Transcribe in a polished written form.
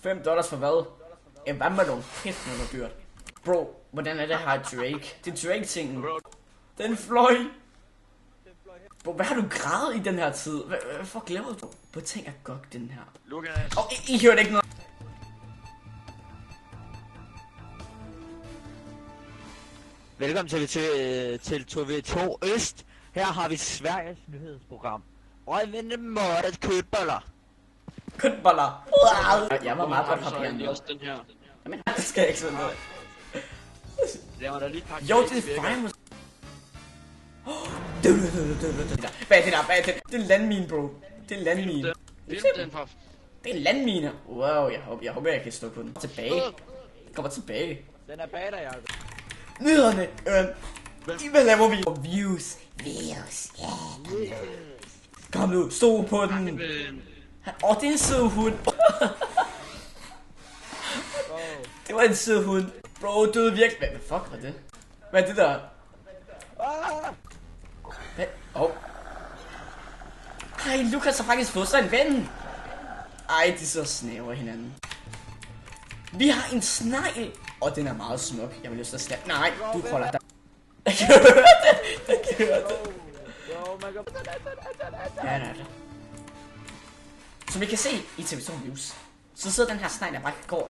$5 for hvad? En vandballon. Kæft, noget dyrt. Bro, hvordan er det her Drake? Det er Drake-tingen. Den fløj. Bro, hvad har du grædet i den her tid? Hvad fuck laver du? Bro, tænk at godt den her. Lukas. I hørte ikke noget. Velkommen til TV2 Øst. Her har vi Sveriges nyhedsprogram. Og en vendemåret kødboller. Kødboller. Jeg var meget godt hoppende. Også den her. Jamen, det skal jeg ikke sådan noget. Det var da lige pakke. Jo, det er fine. Hvad er det der? Hvad er det? Det er landmine, bro. Det er landmine. Det er en landmine. Wow, jeg håber, jeg kan stå på den. Tilbage. Kommer tilbage. Den er bag dig, Jacob. Nyhederne. Hvad laver vi? Views, ja. Kom nu, stå på den. Det er en sød hund. Det var en sød hund. Bro, døde virkelig. Hvad fuck var det? Hvad er det der? Hvad? Ej, Lukas har faktisk fået sig en ven. Ej, de så snæver hinanden. Vi har en snegl. Og den er meget smuk. Jeg vil lyst til at slappe. Nej, du holder dig. Jeg kan høre det. Jeg kan høre det. Ja. Som I kan se i TV2 News, så sidder den her snegl, der bare går